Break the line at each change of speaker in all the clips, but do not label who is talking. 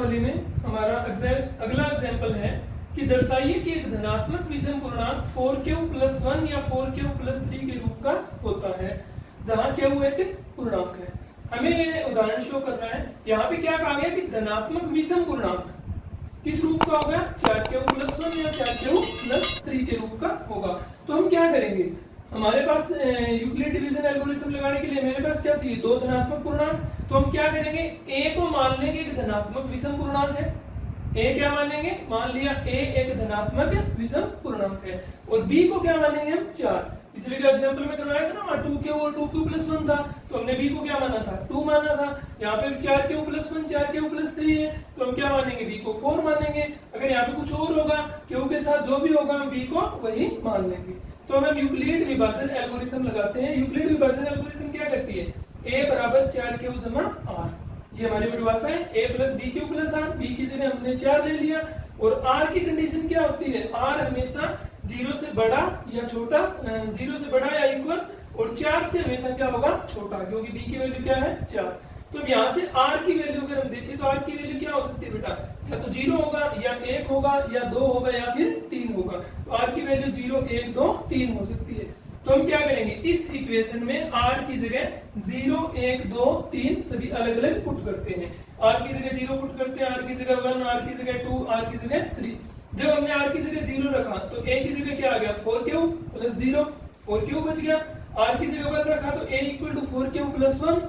प्रश्नावली में हमारा अगला एग्जाम्पल है कि दर्शाइए कि एक धनात्मक विषम पूर्णांक 4q + 1 या 4q + 3 के रूप का होता है, जहां q एक पूर्णांक है। हमें ये उदाहरण शो कर रहा है। यहाँ पे क्या कहा गया कि धनात्मक विषम पूर्णांक किस रूप का होगा, 4q + 1 या 4q + 3 के रूप का होगा। तो हम क्या करेंगे, हमारे पास यूक्लिड डिवीजन एल्गोरिथम लगाने के लिए मेरे पास क्या चाहिए, दो धनात्मक पूर्णांक। तो हम क्या करेंगे, a को मान लेंगे एक धनात्मक विषम पूर्णांक है। a क्या मानेंगे, मान लिया a एक धनात्मक विषम पूर्णांक है, और b को क्या मानेंगे हम 4। पिछले जो एग्जांपल में करवाया था ना 2q और 2q + 1 था, तो हमने b को क्या माना था, 2 माना था। यहाँ पे 4q + 1 4q + 3 है, तो हम क्या मानेंगे, b को 4 मानेंगे। अगर यहाँ पे कुछ और होगा, q के साथ जो भी होगा हम b को वही मान लेंगे। तो हम यूक्लिड विभाजन एल्गोरिथम लगाते हैं। यूक्लिड विभाजन एल्गोरिथम क्या करती है, a = 4q = r, ये हमारी परिभाषा है। a + bq + r, b की जगह हमने 4 ले लिया। और r की कंडीशन क्या होती है, r हमेशा 0 से बड़ा या छोटा, 0 से बड़ा या इक्वल, और 4 से हमेशा क्या होगा, छोटा, क्योंकि b की वैल्यू क्या है 4। तो यहाँ से r की वैल्यू अगर हम देखें तो r की वैल्यू क्या हो सकती है बेटा, या तो 0 होगा, या 1 होगा, या 2 होगा, या फिर 3 होगा। तो r की वैल्यू 0 1 2 3 हो सकती है। तो हम क्या करेंगे, इस इक्वेशन में r की जगह 0 1 2 3 सभी अलग अलग पुट करते हैं। r की जगह 0 पुट करते हैं, r की जगह 1, r की जगह 2, r की जगह 3। जब हमने r की जगह 0 रखा तो a की जगह क्या आ गया, 4q + 0, 4q बच गया। r की जगह 1 रखा तो a = 4q + 1,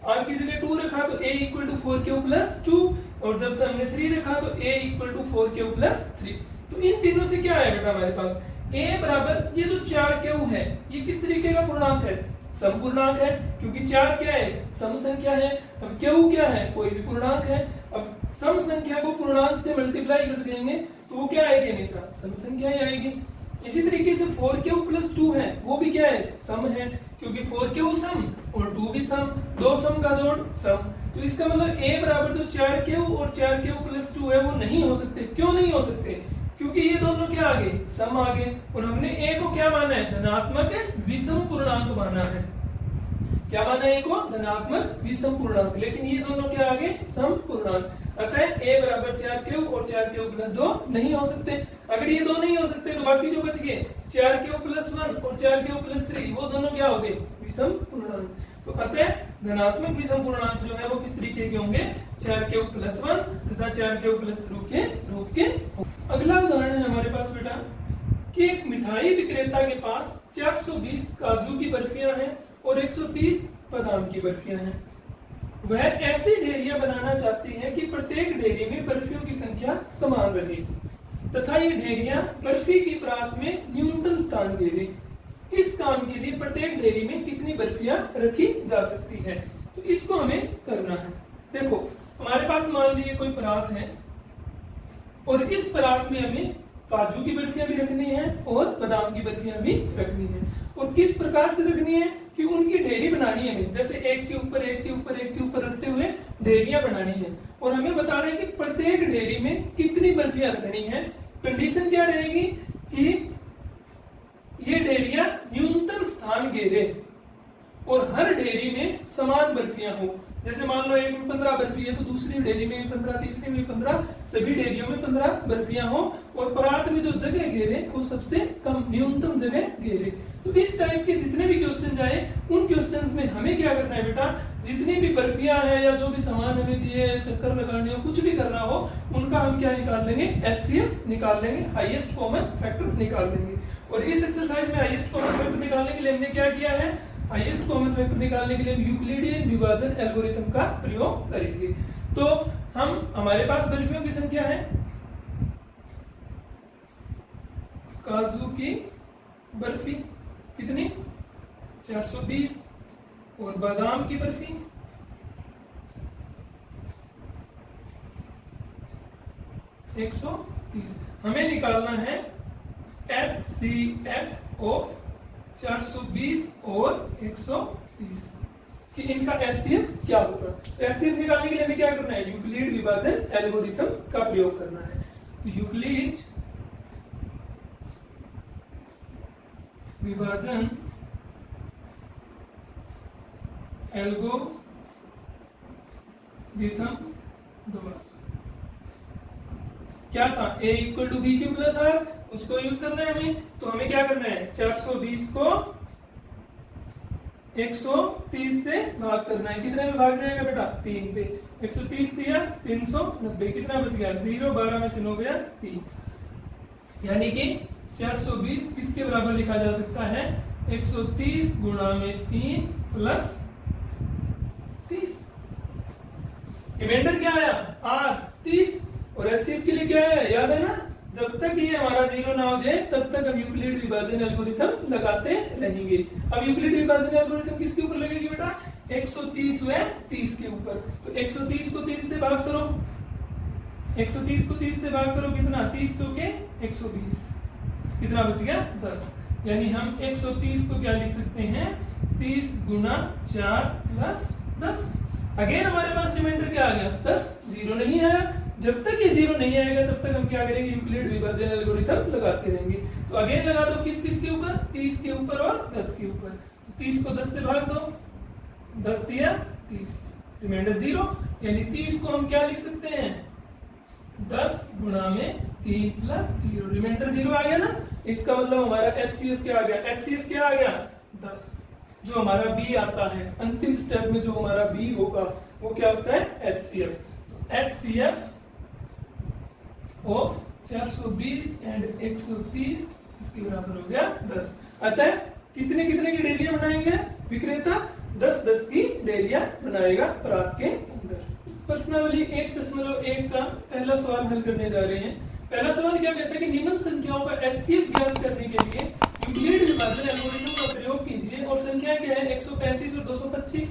r की जगह 2 रखा तो a = 4q + 2, और जब हमने 3 रखा तो a = 4q + 3। तो इन तीनों से क्या आया बेटा हमारे पास, a बराबर ये जो 4q है ये किस तरीके का पूर्णांक है, सम पूर्णांक है, क्योंकि 4 क्या है, सम संख्या है। अब q क्या है, कोई भी पूर्णांक है। अब सम संख्या को पूर्णांक से मल्टीप्लाई कर देंगे तो वो क्या आएगी, हमेशा सम संख्या ही आएगी। इसी तरीके से 4q + 2 है, वो भी क्या है, सम है, क्योंकि 4q सम और 2 भी सम, दो सम का जोड़ सम। तो इसका मतलब a बराबर जो 4q और 4q + 2 है वो नहीं हो सकते। क्यों नहीं हो सकते, क्योंकि ये दोनों क्या आ गए, सम आ गए, और हमने a को क्या माना है, धनात्मक विषम पूर्णांक माना है। क्या माना है, a को धनात्मक विषम पूर्णांक, लेकिन ये दोनों क्या आ गए, सम पूर्णांक। अतः a बराबर 4q और 4q + 2 नहीं हो सकते। अगर ये दो नहीं हो सकते तो बाकी जो बच गए 4q + 1 और 4q + 3 वो दोनों क्या हो गए, विषम पूर्णांक। तो अतः धनात्मक विषम पूर्णांक जो है वो किस तरीके के होंगे, 4q + 1 तथा 4q + 2 के रूप के। अगला उदाहरण है हमारे पास बेटा कि एक मिठाई विक्रेता के पास 420 काजू की बर्फियां हैं और 130 बादाम की बर्फियां हैं। वह ऐसी ढेरियां बनाना चाहती है कि प्रत्येक ढेरी में बर्फियों की संख्या समान रहे तथा ये ढेरियां बर्फी की परात में न्यूनतम स्थान घेरे। इस काम के लिए प्रत्येक ढेरी में कितनी बर्फियां रखी जा सकती है। तो इसको हमें करना है। देखो हमारे पास मान लीजिए कोई परात है, और इस परात में हमें काजू की बर्फियां भी रखनी है और बादाम की बर्फियां भी रखनी है। और किस प्रकार से रखनी है कि उनकी ढेरी बनानी है हमें, जैसे एक के ऊपर एक के ऊपर एक के ऊपर रखते हुए ढेरियां बनानी है। और हमें बता रहे हैं कि प्रत्येक ढेरी में कितनी बर्फियां रखनी है। कंडीशन क्या रहेगी कि ये ढेरियां न्यूनतम स्थान घेरे और हर ढेरी में समान बर्फियां हो। जैसे मान लो एक में 15 बर्फी है तो दूसरी ढेरी में 15, तीसरी में 15, सभी ढेरियों में 15 बर्फियां हो, और परात में जो जगह घेरे वो सबसे कम न्यूनतम जगह घेरे। तो इस टाइप के जितने भी क्वेश्चन आए उन क्वेश्चंस में हमें क्या करना है बेटा, जितनी भी बर्फियां हैं या जो भी सामान हमें दिए, चक्कर लगाने हो, कुछ भी करना हो, उनका हम क्या निकाल लेंगे, HCF निकाल लेंगे, हाईएस्ट कॉमन फैक्टर निकाल लेंगे। और इस एक्सरसाइज में हाईएस्ट कॉमन फैक्टर निकालने के लिए हमने क्या किया है, हाईएस्ट कॉमन फैक्टर निकालने के लिए हम यूक्लिडियन विभाजन एल्गोरिथम का प्रयोग करेंगे। तो हमारे पास बर्फियों की संख्या है, काजू की बर्फी कितनी 420 और बादाम की बर्फी 130। हमें निकालना है HCF ऑफ 420 और 130 कि इनका HCF क्या होगा। तो HCF निकालने के लिए हमें क्या करना है, यूक्लिड विभाजन एल्गोरिथम का प्रयोग करना है। तो यूक्लिड विभाजन एल्गोरिथम द्वारा क्या था a equal to B Q plus R, उसको यूज करना है हमें। तो हमें क्या करना है 420 को 130 से भाग करना है। कितने में भाग जाएगा बेटा 3 पे, 130 दिया 390, कितना बच गया 0, 12 में से 9 गया 3, यानी कि 420 किसके बराबर लिखा जा सकता है 130 गुणा में 3 प्लस 30। रिमाइंडर क्या आया r 30 और एचसीएफ के लिए क्या है याद है ना, जब तक ये हमारा जीरो ना हो जाए तब तक हम यूक्लिड विभाजन एल्गोरिथम लगाते रहेंगे। अब यूक्लिड विभाजन एल्गोरिथम किसके ऊपर लगेगी बेटा 130 व 30 के ऊपर। तो 130 को 30 से भाग करो, 130 को 30 से भाग करो, कितना 30 चौके 120, कितना बच गया 10। यानी हम 130 को क्या लिख सकते हैं 30 गुना 4 प्लस 10। अगेन हमारे पास रिमाइंडर क्या आ गया 10, जीरो नहीं आया। जब तक ये जीरो नहीं आएगा तब तक हम क्या करेंगे यूक्लिड विभाजन एल्गोरिथम लगाते रहेंगे। तो अगेन लगा दो किस किस के ऊपर 30 के ऊपर और 10 के ऊपर। 30 को 10 से भाग दो, 10 दिया 30, रिमाइंडर 0, यानी 30 को हम क्या लिख सकते हैं 10 गुणा में 3 प्लस 0, रिमाइंडर 0 आ गया ना। इसका मतलब हमारा एचसीएफ क्या आ गया, एचसीएफ क्या आ गया 10। जो हमारा बी आता है अंतिम स्टेप में, जो हमारा बी होगा वो क्या होता है एचसीएफ। तो एचसीएफ ऑफ 420 एंड 130 इसके बराबर हो गया 10। अतः कितने कितने की डेरिया बनाएंगे विक्रेता 10-10 की डेरिया बनाएगा परात के अंदर। प्रश्नावली 1.1 का पहला सवाल हल करने जा रहे हैं। पहला सवाल क्या कहता है कि निम्न संख्याओं का एचसीएफ ज्ञात करने के लिए यूक्लिड विभाजन एल्गोरिथम का प्रयोग कीजिए। और संख्या क्या है 135 और 225,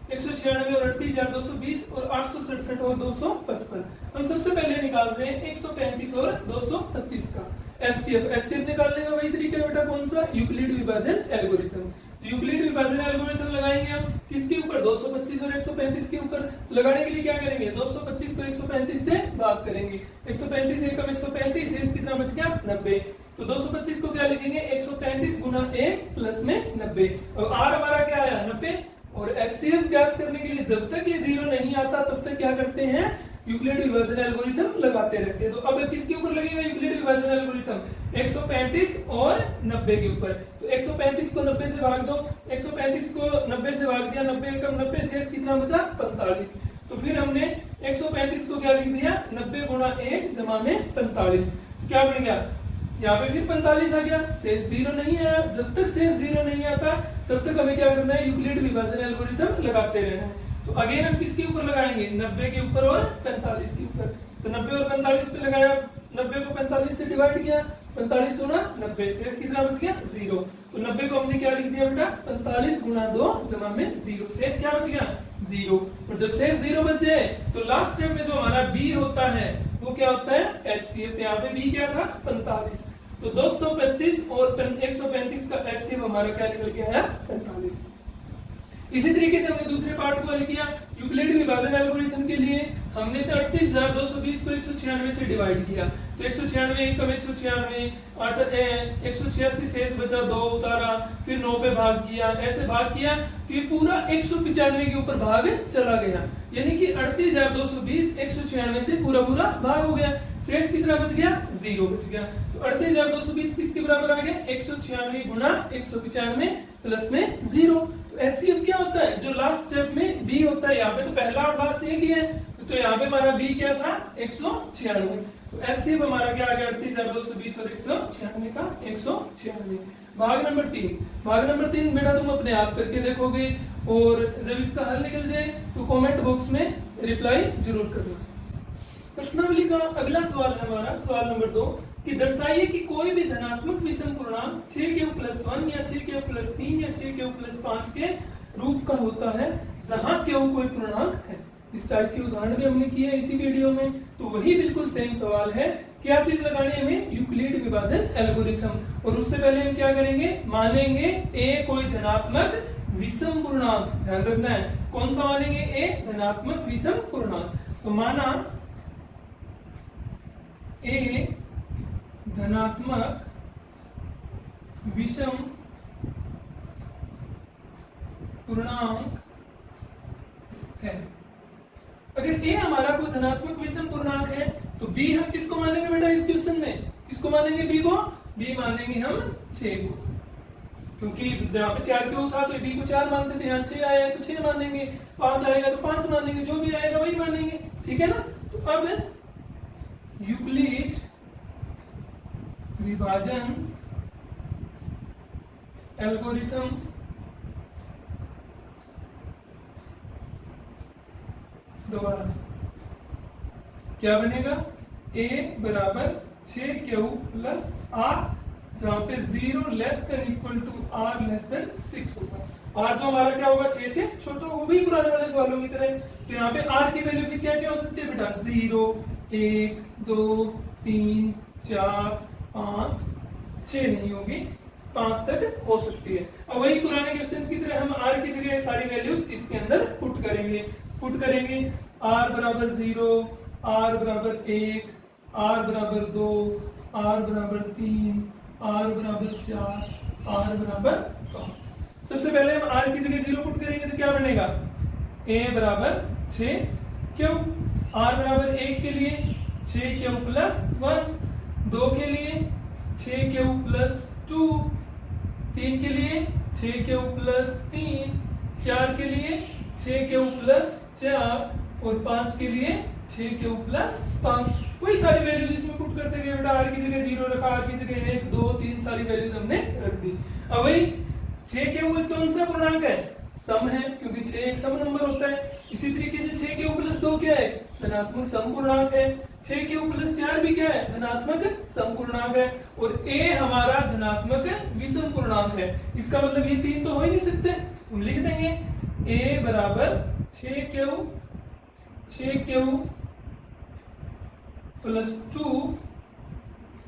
196 और 38,220 और 867 और 255। हम सबसे पहले निकाल रहे हैं 135 और 225 का एचसीएफ। एचसीएफ निकालने का वही तरीका है बेटा कौन सा यूक्लिड विभाजन एल्गोरिथम। तो यूक्लिड विभाजन एल्गोरिथम लगाएंगे हम किसके ऊपर 225 और 135 के ऊपर। लगाने के लिए क्या करेंगे 225 को 135 से भाग करेंगे, 135 एकम 135 है, कितना बच गया 90। तो 225 को क्या लिखेंगे 135 गुना 1 प्लस में 90। अब आर हमारा क्या आया 90। और एचसीएफ ज्ञात करने के लिए जब तक ये जीरो नहीं आता तब तक क्या करते हैं यूक्लिड विभाजन एल्गोरिथम लगाते रहते हैं। तो अब किसके ऊपर लगेगा यूक्लिड विभाजन एल्गोरिथम 135 और 90 के ऊपर। तो 135 को 90 से भाग दो, 135 को 90 से भाग दिया, 90 एकम 90 शेष कितना बचा 45। तो फिर हमने 135 को क्या लिख दिया 90 गुणा 1 जमा में 45, क्या बन गया यहाँ पे फिर 45 आ गया, शेष जीरो नहीं आया। जब तक शेष जीरो नहीं आता तब तक हमें क्या करना है यूक्लिड विभाजन एल्गोरिथम लगाते रहना है। तो अगेन हम किसके ऊपर लगाएंगे 90 के ऊपर और 45 के ऊपर। तो 90 और 45 पे लगाया, 90 को 45 से डिवाइड किया, 45 गुना 90, शेष कितना बच गया 0। तो 90 को हमने क्या लिख दिया बेटा 45 गुना 2 जमा में 0, शेष क्या बच गया 0। और जब शेष 0 बच जाए तो लास्ट स्टेप में जो हमारा बी होता है वो क्या होता है एचसीएफ। तो यहाँ पे बी क्या था 45। तो 225 और 135 का एचसीएफ हमारा क्या निकल के आया 45। इसी तरीके से हमने दूसरे पार्ट को हल किया यूक्लिड विभाजन एल्गोरिथम के लिए। हमने 38,220 को 196 से डिवाइड किया। तो 196 एकम 196, 186 शेष बचा 2 उतारा, फिर 9 पे भाग किया, ऐसे भाग किया तो ये पूरा 195 के ऊपर भाग चला गया। यानी कि 38,220 196 से पूरा पूरा भाग हो गया, शेष कितना बच गया 0 बच गया। तो 38,220 किसके बराबर आ गया 196 गुना 195 प्लस में 0। तो एचसीएफ क्या होता है जो लास्ट स्टेप में बी होता है। यहाँ पे तो पहला और लास्ट एक ही है, तो यहाँ पे हमारा बी क्या था 196। तो एचसीएफ हमारा क्या आ गया 38,220 और 196 का 196। भाग नंबर 3, भाग नंबर 3 बेटा तुम अपने आप करके देखोगे और जब इसका हल निकल जाए तो कमेंट बॉक्स में रिप्लाई जरूर करना। प्रश्नावली का अगला सवाल है हमारा सवाल नंबर 2 कि दर्शाइए कि कोई भी धनात्मक विषम पूर्णांक 6q+1 या 6q+3 या 6q+5 के रूप का होता है जहां q कोई पूर्णांक है। इस टाइप के उदाहरण भी हमने किए इसी वीडियो में। तो वही बिल्कुल सेम सवाल है, क्या चीज लगानी है हमें यूक्लिड विभाजन एल्गोरिथम। और उससे पहले हम क्या करेंगे मानेंगे a कोई धनात्मक विषम पूर्णांक। ध्यान रखना है कौन सा मानेंगे a धनात्मक विषम पूर्णांक। तो माना a धनात्मक विषम पूर्णांक है। अगर a हमारा कोई धनात्मक विषम पूर्णांक है तो बी हम किसको मानेंगे बेटा इस क्वेश्चन में, किसको मानेंगे बी को, बी मानेंगे हम 6 को, क्योंकि जहाँ पे 4 क्यों था तो बी को 4 मानते थे, यहाँ 6 आया है तो 6 मानेंगे, 5 आएगा तो 5 मानेंगे, जो भी आएगा वही मानेंगे, ठीक है ना। तो अब यूक्लिड विभाजन एल्गोरिथम दोबारा क्या बनेगा, a बराबर 6q प्लस r, जहां पे 0 less than equal to r less than 6 होगा। r जो हमारा क्या होगा 6 से छोटा होगा, वही पुराने वाले सवालों की तरह। तो यहाँ पे r की वैल्यू फिर क्या क्या हो सकती है बेटा, 0 1 2 3 4 5 6 नहीं होगी, 5 तक हो सकती है। अब वही पुराने क्वेश्चंस की तरह हम r की जगह सारी वैल्यूज इसके अंदर पुट करेंगे r बराबर 0, r बराबर 1, r बराबर 2, r बराबर 3, r बराबर 4, r बराबर 5। सबसे पहले हम r की जगह 0 पुट करेंगे तो क्या बनेगा, a बराबर 6q, r बराबर 1 के लिए 6q प्लस 1, 2 के लिए 6q प्लस 2, 3 के लिए 6q प्लस 3, 4 के लिए 6q प्लस 4 और 5 के लिए 6q प्लस 5। वही सारी वैल्यूज इसमें पुट करते गए बेटा, r की जगह 0 रखा, r की जगह 1 2 3 सारी वैल्यूज हमने रख दी। अब वही 6q कौन सा पूर्णांक है, सम है, क्योंकि 6 एक सम नंबर होता है। इसी तरीके से 6q प्लस 2 क्या है, धनात्मक सम पूर्णांक है। 6q प्लस 4 भी क्या है, धनात्मक सम पूर्णांक है। और a हमारा धनात्मक विषम पूर्णांक है। इसका मतलब ये 3 तो हो ही नहीं सकते, हम लिख देंगे a बराबर 6q plus 2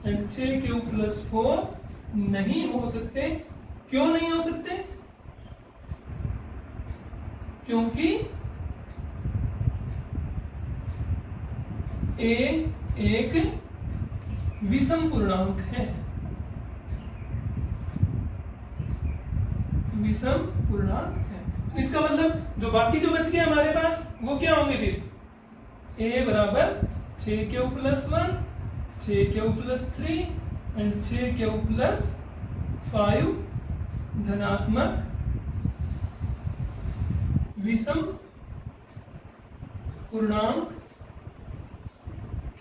and 6q plus 4 नहीं हो सकते। क्यों नहीं हो सकते, क्योंकि a एक विषम पूर्णांक है, विषम पूर्णांक है। इसका मतलब जो बाकी जो बच गए हमारे पास वो क्या होंगे फिर, a बराबर 6q plus 1, 6q plus 3 and 6q plus 5 धनात्मक विषम पूर्णांक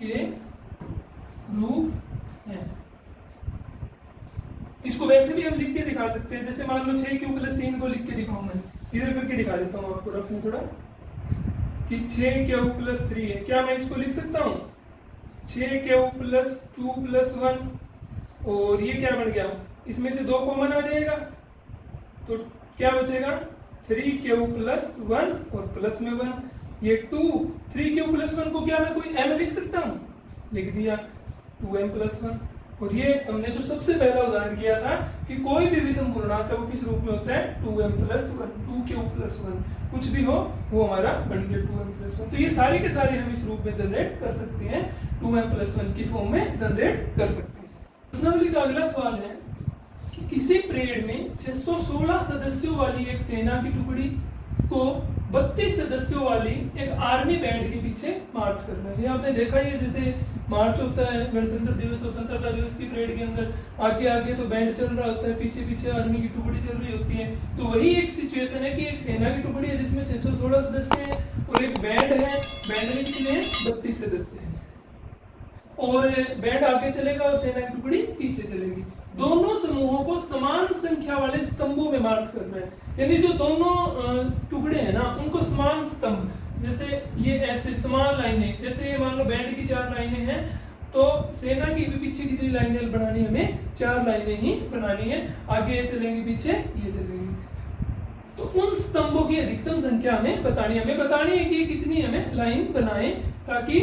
के रूप हैं। इसको वैसे भी हम लिख के दिखा सकते हैं, जैसे मान लो 6q प्लस 3 को लिख के दिखाऊं, मैं इधर करके दिखा देता हूं आपको रफ में थोड़ा, कि 6q प्लस 3 है। क्या मैं इसको लिख सकता हूं 6q प्लस 2 प्लस 1, और ये क्या बन गया, इसमें से 2 कॉमन आ जाएगा तो क्या बचेगा 3q प्लस 1 और प्लस में 1, ये 2, 3q प्लस 1 को क्या मैं कोई m लिख सकता हूं, लिख दिया 2m प्लस 1। और ये हमने जो सबसे पहला उदाहरण किया था कि कोई भी विषम पूर्णांक है वो किस रूप में होता है 2m प्लस 1, 2q प्लस 1, कुछ भी हो वो हमारा बन गया 2m प्लस 1। तो ये सारे के सारे हम इस रूप में जनरेट कर सकते हैं, 2m प्लस 1 की फॉर्म में जनरेट कर सकते हैं। प्रश्नावली का अगला सवाल है कि किसी परेड में 616 सदस्यों वाली एक सेना की टुकड़ी को 32 सदस्यों वाली एक आर्मी बैंड के पीछे मार्च करना है। ये आपने देखा ही है, जैसे मार्च होता है गणतंत्र दिवस स्वतंत्रता दिवस की परेड के अंदर, आगे आगे तो बैंड चल रहा होता है, पीछे पीछे आर्मी की टुकड़ी चल रही होती है। तो वही एक सिचुएशन है कि एक सेना की टुकड़ी है जिसमें 616 सदस्य हैं और एक बैंड है, बैंड में कितने 32 सदस्य हैं, और बैंड आगे चलेगा और सेना की टुकड़ी पीछे चलेगी। दोनों समूहों को समान संख्या वाले स्तंभों में मार्च करना है, यानी जो दोनों टुकड़े हैं ना उनको समान स्तंभ, जैसे ये ऐसे समान लाइनें, जैसे मान लो बैंड की 4 लाइनें हैं तो सेना की भी पीछे कितनी लाइनें बनानी है, हमें 4 लाइनें ही बनानी है, आगे ये चलेंगे पीछे ये चलेंगे। तो उन स्तंभों की अधिकतम संख्या हमें बतानी है कि कितनी हमें लाइन बनाए ताकि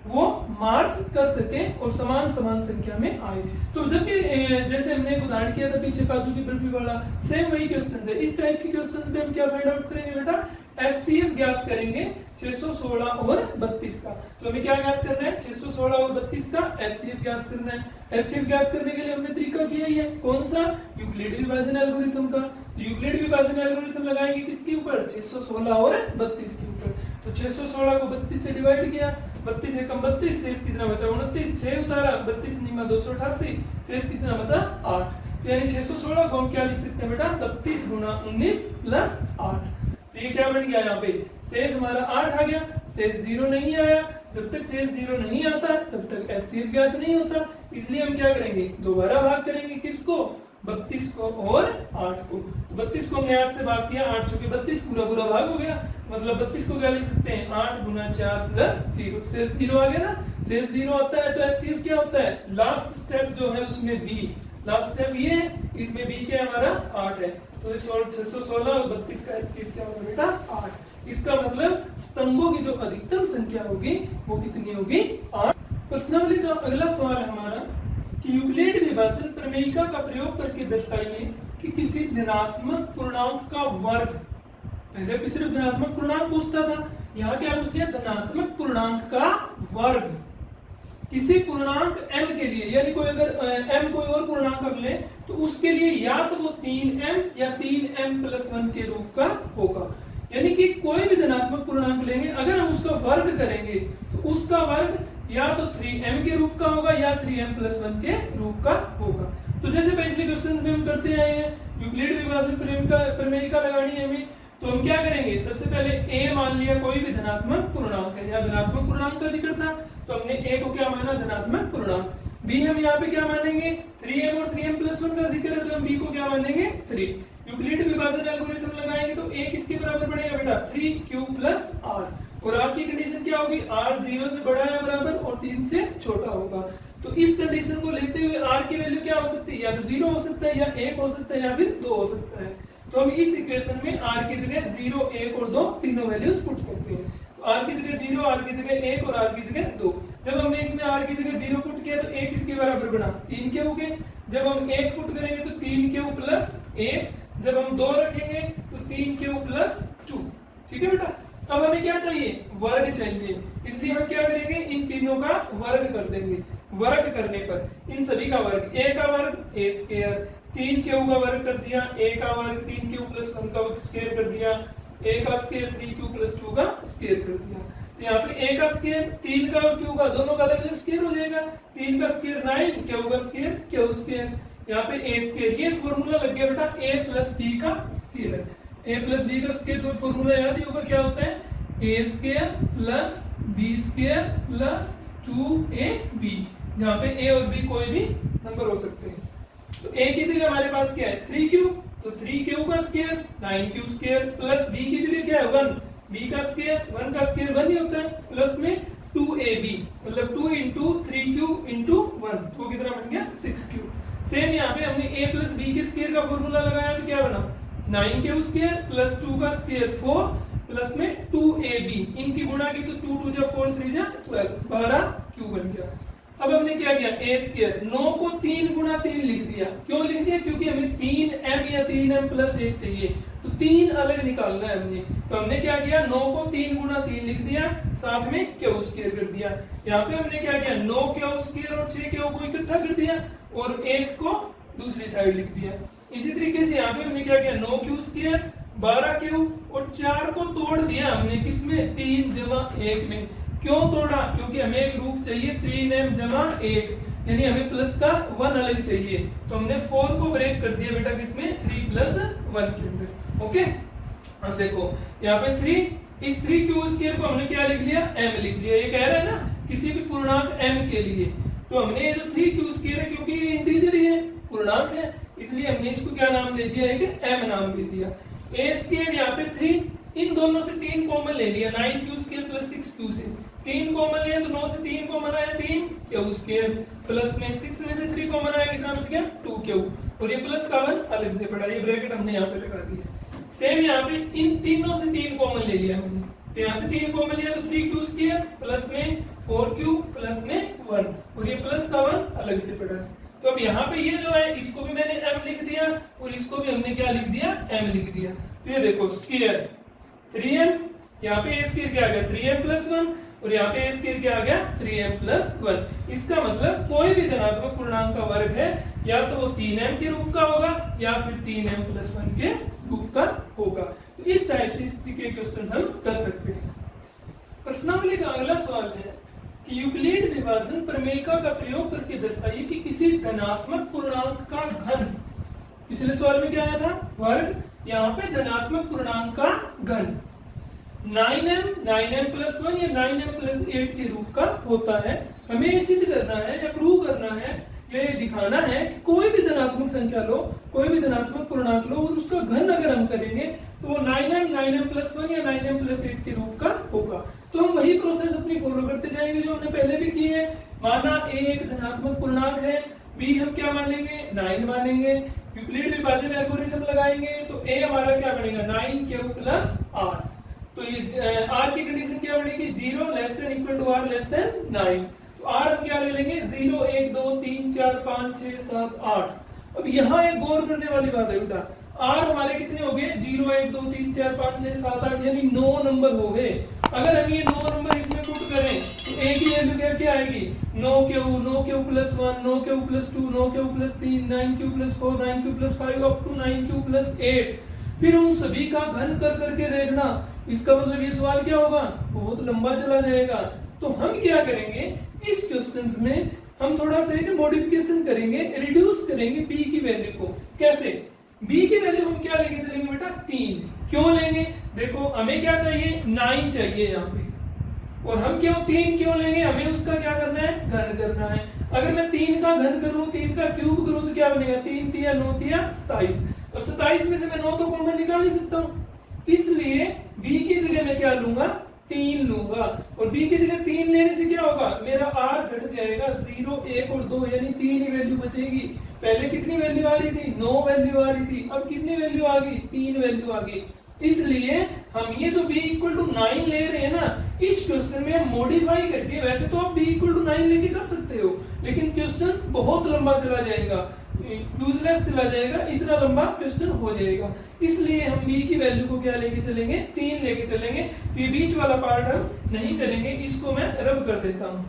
वो मार्च कर सके और समान समान संख्या में आए। तो जब भी जैसे हमने एक उदाहरण किया था पीछे काजू की बर्फी वाला, सेम वही क्वेश्चन है। इस टाइप के क्वेश्चन पे हम क्या फाइंड आउट करेंगे बेटा, HCF ज्ञात करेंगे 616 और 32 का। तो हमें क्या ज्ञात करना है 616 और 32 का HCF ज्ञात करना है। HCF ज्ञात करने के लिए हमने तरीका किया ही है, कौन सा, यूक्लिड विभाजन एल्गोरिथम का। तो यूक्लिड विभाजन एल्गोरिथम लगाएंगे किसके ऊपर, 616 और 32 के ऊपर। तो 616 को 32 से डिवाइड किया, 32 एकम 32, शेष कितना बचा 29, 6 उतारा 32 निमा 288, शेष कितना बचा 8। तो यानी 616 को हम क्या लिख सकते हैं बेटा 32 गुना 19 प्लस 8। तो ये क्या बन गया यहाँ पे शेष हमारा 8 आ गया, शेष 0 नहीं आया। जब तक शेष 0 नहीं आता तब तक एचसीएफ ज्ञात नहीं होता, इसलिए हम क्या करेंगे दोबारा भाग करेंगे किसको 32 को और 8 को। 32 को हमने 8 से भाग किया, 8 चुके 32 पूरा पूरा भाग हो गया, मतलब 32 को क्या लिख सकते हैं 8 गुना 4 प्लस 0, शेष 0 आ गया ना। शेष 0 आता है तो एचसीएफ क्या होता है लास्ट स्टेप जो है उसमें बी, लास्ट स्टेप ये है, इसमें बी क्या है हमारा 8 है। तो 616 और 32 का एचसीएफ क्या होगा बेटा 8। इसका मतलब स्तंभों की जो अधिकतम संख्या होगी वो कितनी होगी 8। प्रश्नावली का अगला सवाल है हमारा कि यूक्लिड विभाजन प्रमेयिका का प्रयोग करके दर्शाइए कि किसी धनात्मक पूर्णांक का वर्ग, पहले भी सिर्फ धनात्मक पूर्णांक पूछता था, यहाँ क्या पूछ लिया धनात्मक पूर्णांक का वर्ग किसी पूर्णांक m के लिए, यानी कोई अगर m कोई और पूर्णांक हम ले तो उसके लिए या तो वो 3m या 3m+1 के रूप का होगा। यानी कि कोई भी धनात्मक पूर्णांक लेंगे अगर हम उसका वर्ग करेंगे तो उसका वर्ग या तो 3m के रूप का होगा या 3m+1 के रूप का होगा। तो जैसे पिछले क्वेश्चंस में हम करते आए हैं, यूक्लिड विभाजन प्रमेयिका लगानी है हमें, तो हम क्या करेंगे सबसे पहले a मान लिया कोई भी धनात्मक पूर्णांक है, या धनात्मक पूर्णांक का जिक्र था तो हमने a को क्या माना धनात्मक पूर्णांक, b हम यहाँ पे क्या मानेंगे 3m और 3m+1 का जिक्र है तो हम b को क्या मानेंगे 3। यूक्लिड विभाजन एल्गोरिथम लगाएंगे तो a किसके बराबर बनेगा बेटा 3q प्लस r, और r की कंडीशन क्या होगी r 0 से बड़ा या बराबर और 3 से छोटा होगा। तो इस कंडीशन को लेते हुए r की वैल्यू क्या हो सकती है या तो 0 हो सकता है या 1 हो सकता है या फिर 2 हो सकता है। तो हम इस इक्वेशन में r की जगह 0, 1 और 2 तीनों वैल्यूज पुट करते हैं। तो r की जगह 0, r की जगह 1 और r की जगह 2। जब हमने इसमें r की जगह 0 पुट किया तो 1 किसके बराबर बना 3 के हो गए। जब हम 1 पुट करेंगे तो 3 क्यू प्लस 1, जब हम 2 रखेंगे तो 3 क्यू प्लस 2। ठीक है बेटा, अब हमें क्या चाहिए वर्ग चाहिए, इसलिए हम क्या करेंगे इन तीनों का वर्ग कर देंगे। वर्ग करने पर इन सभी का वर्ग a का वर्ग a स्क्वायर, 3 क्यू का वर्ग कर दिया a का वर्ग 3 क्यू प्लस 1 का स्क्वायर कर दिया, a का स्क्वायर 3 क्यू प्लस 2 का स्क्वायर कर दिया। तो यहाँ पे a का स्क्वायर 3 का और q का दोनों का अलग अलग स्क्वायर हो जाएगा, 3 का स्क्वायर 9, q का स्क्वायर q स्क्वायर, यहाँ पे a स्क्वायर, ये फॉर्मूला लग गया बेटा a प्लस b का स्क्वायर। a प्लस b का स्क्वायर तो फॉर्मूला याद ही होगा क्या होता है a square plus b square plus 2ab, जहाँ पे a और b कोई भी नंबर हो सकते हैं। तो a की जगह हमारे पास क्या है 3q, तो 3q का square 9q square plus b की जगह क्या है 1, b का स्क्वायर 1 का स्क्वायर 1 ही होता है, प्लस में 2ab मतलब 2 इंटू 3q इंटू 1, तो कितना बन गया 6q। सेम यहाँ पे हमने a प्लस b के स्क्वायर का फॉर्मूला लगाया तो क्या बना 9q स्क्वायर प्लस 2 का स्क्वायर 4 प्लस में 2ab, इनकी गुणा की तो 2 2 जा 4 3 जा 12, 12q बन गया। अब हमने क्या किया a स्क्वायर 9 को 3 गुणा 3 लिख दिया, क्यों लिख दिया क्योंकि हमें 3m या 3m+1 चाहिए, तो 3 अलग निकालना है हमने। तो हमने क्या किया 9 को 3 गुणा 3 लिख दिया, साथ में q स्क्वायर कर दिया। यहाँ पे हमने क्या किया 9q स्क्वायर और 6q को इकट्ठा कर दिया और 1 को दूसरी साइड लिख दिया। इसी तरीके से यहाँ पे हमने क्या किया 9q स्क्वायर 12q और 4 को तोड़ दिया हमने किसमें 3 जमा 1 में। क्यों तोड़ा क्योंकि हमें एक रूप चाहिए 3m जमा 1, यानी हमें प्लस का 1 अलग चाहिए, तो हमने 4 को ब्रेक कर दिया बेटा किसमें 3 + 1 के अंदर। ओके, अब देखो यहाँ पे 3, इस 3q स्क्वायर को हमने क्या लिख लिया m लिख लिया। ये कह रहा है ना किसी भी पूर्णांक m के लिए, तो हमने ये जो 3q स्क्वायर है क्योंकि ये इंटीजर ही है पूर्णांक है, इसलिए हमने इसको क्या नाम दे दिया एक m नाम दे दिया। a स्क्वायर यहाँ पे 3, इन दोनों से 3 कॉमन ले लिया 9q स्क्वायर प्लस 6q से 3 कॉमन लिया तो 9 से 3 कॉमन आया 3q स्क्वायर प्लस में 6 में से 3 कॉमन आया कितना बच गया 2q, और ये प्लस का 1 अलग से पड़ा, ये ब्रैकेट हमने यहाँ पे लगा दिया। सेम यहाँ पे इन तीनों से 3 कॉमन ले लिया मैंने, तो यहाँ से 3 कॉमन लिया तो 3q स्क्वायर प्लस में 4q प्लस में 1, और ये प्लस का 1 अलग से पड़ा। तो अब यहाँ पे ये जो है इसको भी मैंने m लिख दिया और इसको भी हमने क्या लिख दिया m लिख दिया। तो ये देखो स्क्वायर 3m, यहाँ पे a स्क्वायर क्या आ गया 3m+1 और यहाँ पे a स्क्वायर क्या आ गया 3m+1। इसका मतलब कोई भी धनात्मक पूर्णांक का वर्ग है या तो वो 3m के रूप का होगा या फिर 3m+1 के रूप का होगा। तो इस टाइप से इस तरीके के क्वेश्चन हम कर सकते हैं। प्रश्नावली का अगला सवाल है कि यूक्लिड विभाजन प्रमेयिका का प्रयोग करके दर्शाइए कि किसी धनात्मक पूर्णांक का घन, पिछले सवाल में क्या आया था वर्ग, यहाँ पे धनात्मक पूर्णांक का घन 9m प्लस 1 या 9m प्लस 8 के रूप का होता है। हमें ये सिद्ध करना है या प्रूव करना है, ये दिखाना है कि कोई भी धनात्मक संख्या लो, कोई भी धनात्मक पूर्णांक लो और उसका घन अगर हम करेंगे तो वो 9m प्लस 1 या 9m प्लस 8 के रूप का होगा। तो हम वही प्रोसेस अपनी फॉलो करते जाएंगे जो हमने पहले भी की है। माना a एक धनात्मक पूर्णांक है, b हम क्या मानेंगे 9 मानेंगे, यूक्लिड विभाजन एल्गोरिथम लगाएंगे तो a हमारा क्या बनेगा 9q प्लस r। तो ये r की कंडीशन क्या बनेगी 0 less than equal to r less than 9। तो r हम क्या ले लेंगे 0 1 2 3 4 5 6 7 8। अब यहाँ एक गौर करने वाली बात है बेटा, r हमारे कितने हो गए 0 1 2 3 4 5 6 7 8 यानी 9 नंबर हो गए। अगर हम ये 9 नंबर इसमें पुट करें तो a की वैल्यू क्या आएगी 9q plus 1 9q plus 2 9q plus 3 9q plus 4 9q plus 5 up to 9q plus 8। फिर उन सभी का घन कर करके देखना, इसका मतलब ये सवाल क्या होगा बहुत लंबा चला जाएगा। तो हम क्या करेंगे इस क्वेश्चंस में हम थोड़ा सा एक मॉडिफिकेशन करेंगे, रिड्यूस करेंगे b की वैल्यू को। कैसे b की वैल्यू हम क्या लेके चलेंगे बेटा 3। क्यों लेंगे, देखो हमें क्या चाहिए 9 चाहिए यहाँ पे, और हम क्यों 3 क्यों लेंगे, हमें उसका क्या करना है घन करना है। अगर मैं 3 का घन करूं 3 का क्यूब करूं तो क्या बनेगा 3 3 9 3 27, और 27 में से मैं 9 तो कॉमन निकाल ही सकता हूँ। इसलिए b की जगह मैं क्या लूंगा 3 लूंगा, और b की जगह 3 लेने से क्या होगा मेरा r घट जाएगा 0 1 और 2 यानी 3 ही वैल्यू बचेगी। पहले कितनी वैल्यू आ रही थी 9 वैल्यू आ रही थी, अब कितनी वैल्यू आ गई 3 वैल्यू आ गई। इसलिए हम ये तो b इक्वल टू 9 ले रहे हैं ना, इस क्वेश्चन में हम मॉडिफाई करके, वैसे तो आप b इक्वल टू 9 लेके कर सकते हो लेकिन क्वेश्चन बहुत लंबा चला जाएगा, यूजलेस चला जाएगा, इतना लंबा क्वेश्चन हो जाएगा। इसलिए हम b की वैल्यू को क्या लेके चलेंगे 3 लेके चलेंगे। तो ये बीच वाला पार्ट हम नहीं करेंगे, इसको मैं रब कर देता हूं।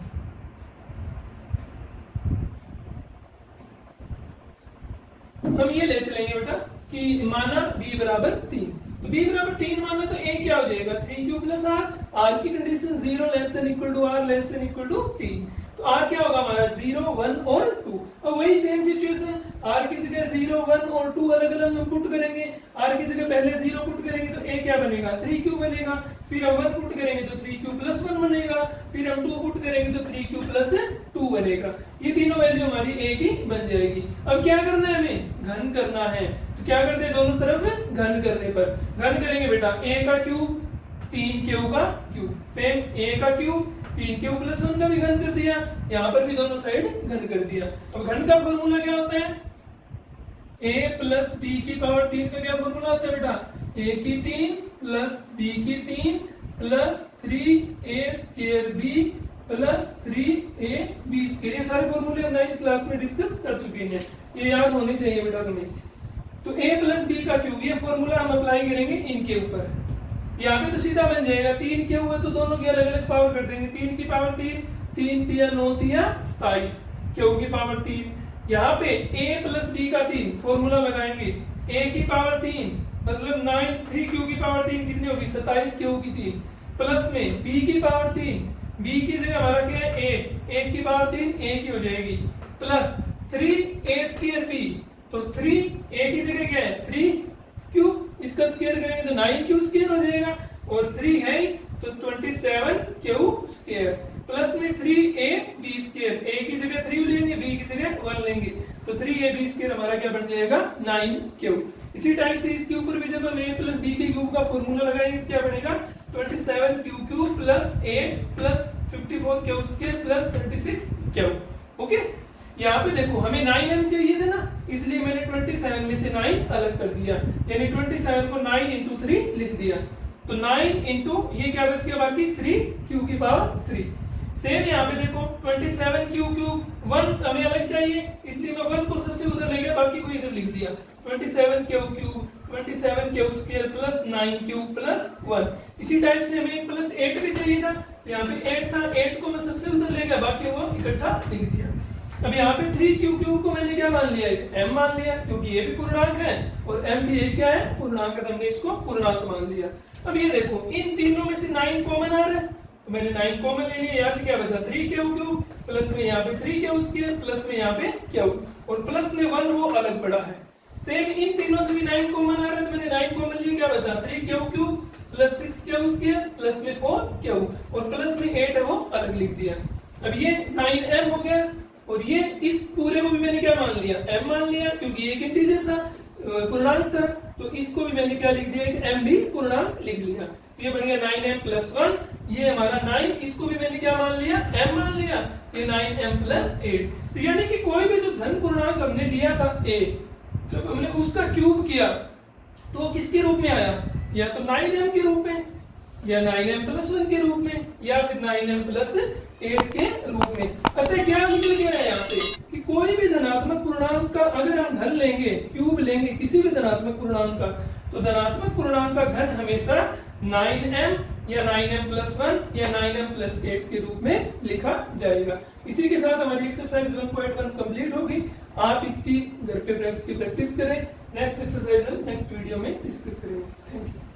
हम ये ले चलेंगे बेटा कि माना b बराबर 3, तो b बराबर 3 माना तो a क्या हो जाएगा 3q प्लस r की condition 0 less than equal to r less than equal to 3, तो r क्या होगा हमारा 0 1 और 2। अब वही सेम सिचुएशन r की जगह 0 1 और 2 अलग अलग हम पुट करेंगे। r की जगह पहले 0 पुट करेंगे तो a क्या बनेगा 3q बनेगा, फिर हम 1 पुट करेंगे तो 3q प्लस 1 बनेगा, फिर हम 2 पुट करेंगे तो 3q प्लस 2 बनेगा। ये तीनों वैल्यू हमारी a की बन जाएगी। अब क्या करना है हमें घन करना है, तो क्या करते हैं दोनों तरफ घन करने पर घन करेंगे बेटा a का क्यूब 3q का क्यूब, सेम a का क्यूब 3q प्लस 1 का भी घन कर दिया, यहाँ पर भी दोनों साइड घन कर दिया। अब घन का फॉर्मूला क्या होता है a प्लस b की पावर 3 का क्या फॉर्मूला होता है बेटा a की 3 प्लस b की 3 plus 3a square b plus 3ab square. ये सारे फॉर्मूले हम 9th क्लास में डिस्कस कर चुके हैं, ये याद होने चाहिए बेटा तुम्हें। तो a प्लस b का क्यूब ये फॉर्मूला हम अप्लाई करेंगे इनके ऊपर। यहाँ पे तो सीधा बन जाएगा 3 क्यों हुआ तो दोनों की अलग अलग पावर कर देंगे, 3 की पावर 3 3 3 9 3 27 क्यों की पावर 3। यहाँ पे a प्लस b का 3 फॉर्मूला लगाएंगे, a की पावर 3 मतलब 9 3 क्यू की पावर 3 कितनी होगी 27 क्यू की 3, प्लस में b की पावर 3, b की जगह हमारा क्या है a की पावर 3 a की हो जाएगी, प्लस 3a स्क्वायर b, तो 3a की जगह क्या है 3 क्यू, इसका स्क्वायर करेंगे तो 9q स्क्वायर हो जाएगा, और 3 है तो 27q स्क्वायर, प्लस में 3ab स्क्वायर, a की जगह 3 लेंगे b की जगह 1 लेंगे, तो 3ab स्क्वायर हमारा क्या बन जाएगा 9q। इसी टाइप से इसके ऊपर भी जब हम a प्लस b के क्यूब का फॉर्मूला लगाएंगे क्या बनेगा 27q cube plus a plus 54q square plus 36q। Okay, यहाँ पे देखो हमें 9m चाहिए था ना, इसलिए मैंने 27 में से 9 अलग कर दिया, यानी 27 को 9 इंटू 3 लिख दिया, तो 9 इंटू ये क्या बच गया बाकी 3q की पावर 3। सेम यहाँ पे देखो 27q क्यूब 1 हमें अलग चाहिए, इसलिए मैं 1 को सबसे उधर ले गया, बाकी को इधर लिख दिया 27q cube 27q square plus 9q plus 1। इसी टाइप से हमें प्लस 8 भी चाहिए था, तो यहाँ पे 8 था, 8 को मैं सबसे उधर ले गया, बाकी वो इकट्ठा लिख दिया। अब यहाँ पे 3q क्यूब को मैंने क्या मान लिया m मान लिया, क्योंकि ये भी पूर्णांक है और m भी एक क्या है पूर्णांक है, तो हमने इसको पूर्णांक मान लिया। अब ये देखो इन तीनों में से 9 कॉमन आ रहा है, तो मैंने 9 कॉमन ले लिया, यहाँ से क्या बचा 3 क्यू क्यूब प्लस में यहाँ पे 3 क्यू स्क्वायर प्लस में यहाँ पे क्यू और प्लस में 1 वो अलग पड़ा है। सेम इन तीनों से भी 9 कॉमन आ रहा है तो मैंने 9 कॉमन लिया, क्या बचा 3 Q cube plus 6 Q square plus में 4 क्यू और प्लस में 8 है वो अलग लिख दिया। अब ये 9m हो गया और ये इस पूरे को भी मैंने क्या मान लिया m मान लिया क्योंकि ये एक इंटीजर था, पूर्णांक था, तो इसको भी मैंने क्या लिख दिया एक m भी पूर्णांक लिख लिया। तो ये बन गया 9m प्लस 1, ये हमारा 9, इसको भी मैंने क्या मान लिया m मान लिया, ये 9m प्लस 8। तो यानी कि कोई भी जो धन पूर्णांक हमने लिया था a, जब हमने उसका क्यूब किया तो किसके रूप में आया, या तो 9m के रूप में या 9m प्लस 1 के रूप में या फिर 9m प्लस 8 के रूप में। अतः क्या निकल गया है यहाँ से कि कोई भी धनात्मक पूर्णांक का अगर हम धन लेंगे, क्यूब लेंगे किसी भी धनात्मक पूर्णांक का, तो धनात्मक पूर्णांक का घन हमेशा 9m या 9m प्लस 1 या 9m प्लस 8 के रूप में लिखा जाएगा। इसी के साथ हमारी एक्सरसाइज 1.1 कंप्लीट होगी। आप इसकी घर पे प्रैक्टिस करें। नेक्स्ट एक्सरसाइज नेक्स्ट वीडियो में डिस्कस करेंगे। Thank you.